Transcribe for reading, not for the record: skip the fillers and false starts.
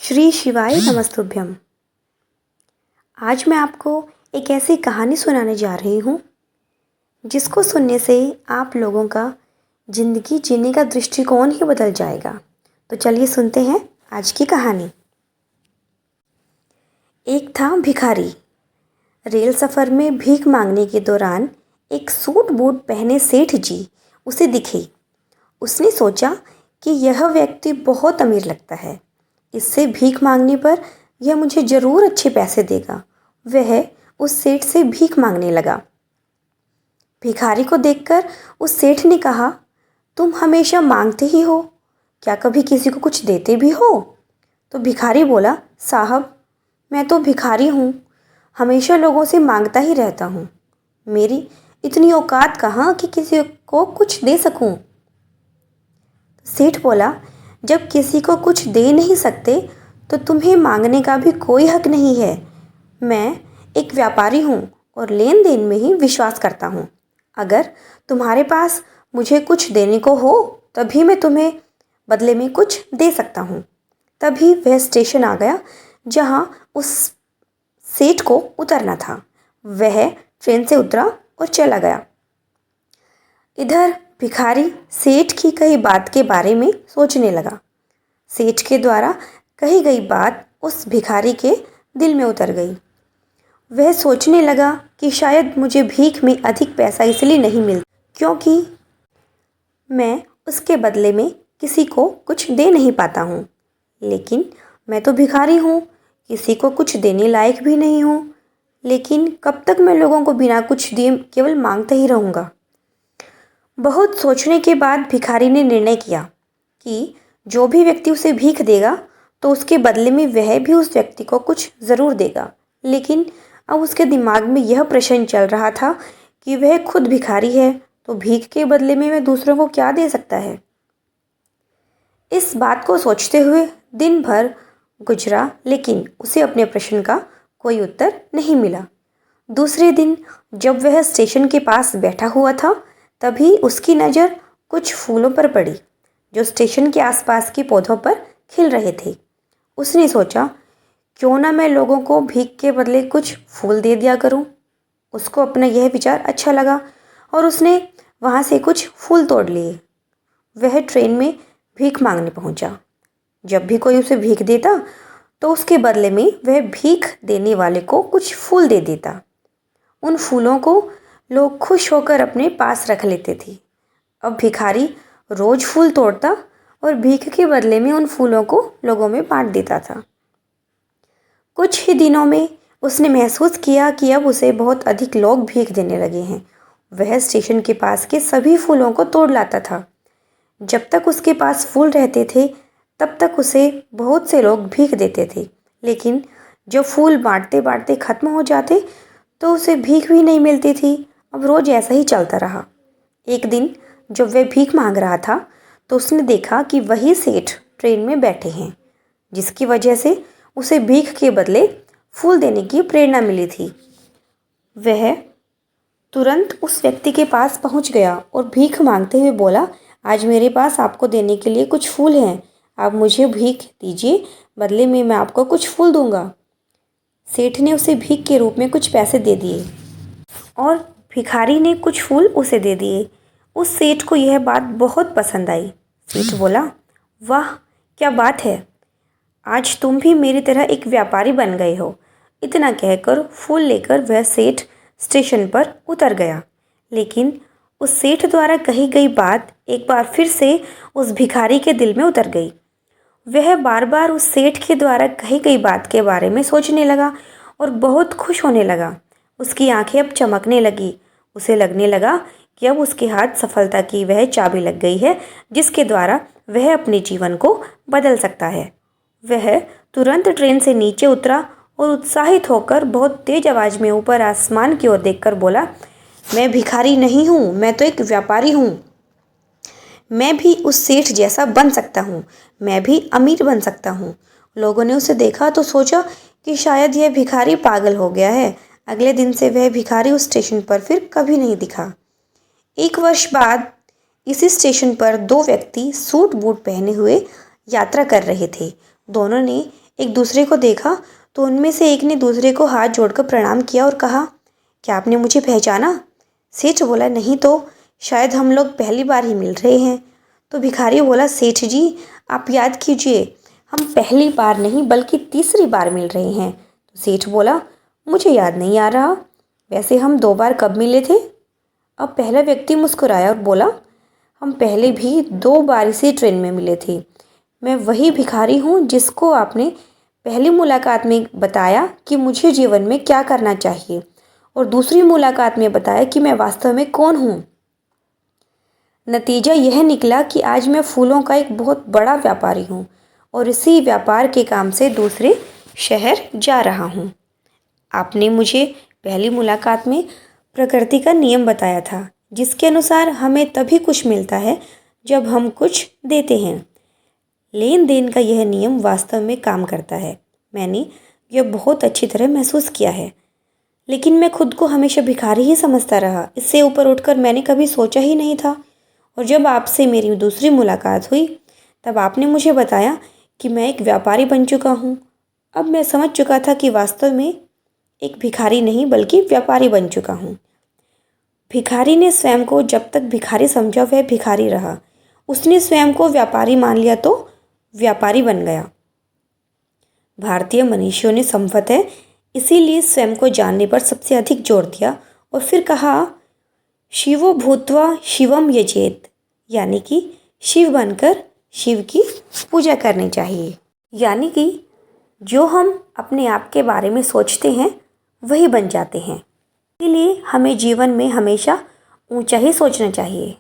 श्री शिवाय नमस्तुभ्यम। आज मैं आपको एक ऐसी कहानी सुनाने जा रही हूँ जिसको सुनने से आप लोगों का ज़िंदगी जीने का दृष्टिकोण ही बदल जाएगा। तो चलिए सुनते हैं आज की कहानी। एक था भिखारी। रेल सफ़र में भीख मांगने के दौरान एक सूट बूट पहने सेठ जी उसे दिखे। उसने सोचा कि यह व्यक्ति बहुत अमीर लगता है, इससे भीख मांगने पर यह मुझे ज़रूर अच्छे पैसे देगा। वह उस सेठ से भीख मांगने लगा। भिखारी को देखकर उस सेठ ने कहा, तुम हमेशा मांगते ही हो, क्या कभी किसी को कुछ देते भी हो? तो भिखारी बोला, साहब मैं तो भिखारी हूँ, हमेशा लोगों से मांगता ही रहता हूँ। मेरी इतनी औकात कहाँ कि किसी को कुछ दे सकूँ। सेठ बोला, जब किसी को कुछ दे नहीं सकते तो तुम्हें मांगने का भी कोई हक नहीं है। मैं एक व्यापारी हूँ और लेन देन में ही विश्वास करता हूँ। अगर तुम्हारे पास मुझे कुछ देने को हो तभी मैं तुम्हें बदले में कुछ दे सकता हूँ। तभी वह स्टेशन आ गया जहाँ उस सेठ को उतरना था। वह ट्रेन से उतरा और चला गया। इधर भिखारी सेठ की कही बात के बारे में सोचने लगा। सेठ के द्वारा कही गई बात उस भिखारी के दिल में उतर गई। वह सोचने लगा कि शायद मुझे भीख में अधिक पैसा इसलिए नहीं मिलता क्योंकि मैं उसके बदले में किसी को कुछ दे नहीं पाता हूँ। लेकिन मैं तो भिखारी हूँ, किसी को कुछ देने लायक भी नहीं हूँ। लेकिन कब तक मैं लोगों को बिना कुछ दिए केवल मांगता ही रहूँगा। बहुत सोचने के बाद भिखारी ने निर्णय किया कि जो भी व्यक्ति उसे भीख देगा तो उसके बदले में वह भी उस व्यक्ति को कुछ ज़रूर देगा। लेकिन अब उसके दिमाग में यह प्रश्न चल रहा था कि वह खुद भिखारी है तो भीख के बदले में वह दूसरों को क्या दे सकता है। इस बात को सोचते हुए दिन भर गुजरा, लेकिन उसे अपने प्रश्न का कोई उत्तर नहीं मिला। दूसरे दिन जब वह स्टेशन के पास बैठा हुआ था तभी उसकी नज़र कुछ फूलों पर पड़ी जो स्टेशन के आसपास के पौधों पर खिल रहे थे। उसने सोचा, क्यों ना मैं लोगों को भीख के बदले कुछ फूल दे दिया करूं। उसको अपना यह विचार अच्छा लगा और उसने वहां से कुछ फूल तोड़ लिए। वह ट्रेन में भीख मांगने पहुंचा। जब भी कोई उसे भीख देता तो उसके बदले में वह भीख देने वाले को कुछ फूल दे देता। उन फूलों को लोग खुश होकर अपने पास रख लेते थे। अब भिखारी रोज फूल तोड़ता और भीख के बदले में उन फूलों को लोगों में बांट देता था। कुछ ही दिनों में उसने महसूस किया कि अब उसे बहुत अधिक लोग भीख देने लगे हैं। वह स्टेशन के पास के सभी फूलों को तोड़ लाता था। जब तक उसके पास फूल रहते थे तब तक उसे बहुत से लोग भीख देते थे। लेकिन जब फूल बांटते बांटते खत्म हो जाते तो उसे भीख भी नहीं मिलती थी। अब रोज ऐसा ही चलता रहा। एक दिन जब वह भीख मांग रहा था तो उसने देखा कि वही सेठ ट्रेन में बैठे हैं, जिसकी वजह से उसे भीख के बदले फूल देने की प्रेरणा मिली थी। वह तुरंत उस व्यक्ति के पास पहुंच गया और भीख मांगते हुए बोला, आज मेरे पास आपको देने के लिए कुछ फूल हैं, आप मुझे भीख दीजिए, बदले में मैं आपको कुछ फूल दूंगा। सेठ ने उसे भीख के रूप में कुछ पैसे दे दिए और भिखारी ने कुछ फूल उसे दे दिए। उस सेठ को यह बात बहुत पसंद आई। सेठ बोला, वाह क्या बात है, आज तुम भी मेरी तरह एक व्यापारी बन गए हो। इतना कहकर फूल लेकर वह सेठ स्टेशन पर उतर गया। लेकिन उस सेठ द्वारा कही गई बात एक बार फिर से उस भिखारी के दिल में उतर गई। वह बार बार उस सेठ के द्वारा कही गई बात के बारे में सोचने लगा और बहुत खुश होने लगा। उसकी आंखें अब चमकने लगी। उसे लगने लगा कि अब उसके हाथ सफलता की वह चाबी लग गई है जिसके द्वारा वह अपने जीवन को बदल सकता है। वह तुरंत ट्रेन से नीचे उतरा और उत्साहित होकर बहुत तेज आवाज़ में ऊपर आसमान की ओर देखकर बोला, मैं भिखारी नहीं हूँ, मैं तो एक व्यापारी हूँ। मैं भी उस सेठ जैसा बन सकता हूँ, मैं भी अमीर बन सकता हूँ। लोगों ने उसे देखा तो सोचा कि शायद यह भिखारी पागल हो गया है। अगले दिन से वह भिखारी उस स्टेशन पर फिर कभी नहीं दिखा। एक वर्ष बाद इसी स्टेशन पर दो व्यक्ति सूट बूट पहने हुए यात्रा कर रहे थे। दोनों ने एक दूसरे को देखा तो उनमें से एक ने दूसरे को हाथ जोड़कर प्रणाम किया और कहा, क्या आपने मुझे पहचाना? सेठ बोला, नहीं तो, शायद हम लोग पहली बार ही मिल रहे हैं। तो भिखारी बोला, सेठ जी आप याद कीजिए, हम पहली बार नहीं बल्कि तीसरी बार मिल रहे हैं। तो सेठ बोला, मुझे याद नहीं आ रहा, वैसे हम 2 बार कब मिले थे? अब पहला व्यक्ति मुस्कुराया और बोला, हम पहले भी 2 बार इसी ट्रेन में मिले थे। मैं वही भिखारी हूँ जिसको आपने पहली मुलाकात में बताया कि मुझे जीवन में क्या करना चाहिए और दूसरी मुलाकात में बताया कि मैं वास्तव में कौन हूँ। नतीजा यह निकला कि आज मैं फूलों का एक बहुत बड़ा व्यापारी हूँ और इसी व्यापार के काम से दूसरे शहर जा रहा हूँ। आपने मुझे पहली मुलाकात में प्रकृति का नियम बताया था, जिसके अनुसार हमें तभी कुछ मिलता है जब हम कुछ देते हैं। लेन देन का यह नियम वास्तव में काम करता है। मैंने यह बहुत अच्छी तरह महसूस किया है, लेकिन मैं खुद को हमेशा भिखारी ही समझता रहा। इससे ऊपर उठकर मैंने कभी सोचा ही नहीं था। और जब आपसे मेरी दूसरी मुलाकात हुई तब आपने मुझे बताया कि मैं एक व्यापारी बन चुका हूँ। अब मैं समझ चुका था कि वास्तव में एक भिखारी नहीं बल्कि व्यापारी बन चुका हूँ। भिखारी ने स्वयं को जब तक भिखारी समझा वह भिखारी रहा। उसने स्वयं को व्यापारी मान लिया तो व्यापारी बन गया। भारतीय मनीषियों ने संभवतः इसीलिए स्वयं को जानने पर सबसे अधिक जोर दिया और फिर कहा, शिवो भूत्वा शिवम यजेत, यानी कि शिव बनकर शिव की पूजा करनी चाहिए। यानी कि जो हम अपने आप के बारे में सोचते हैं वही बन जाते हैं। इसलिए हमें जीवन में हमेशा ऊंचा ही सोचना चाहिए।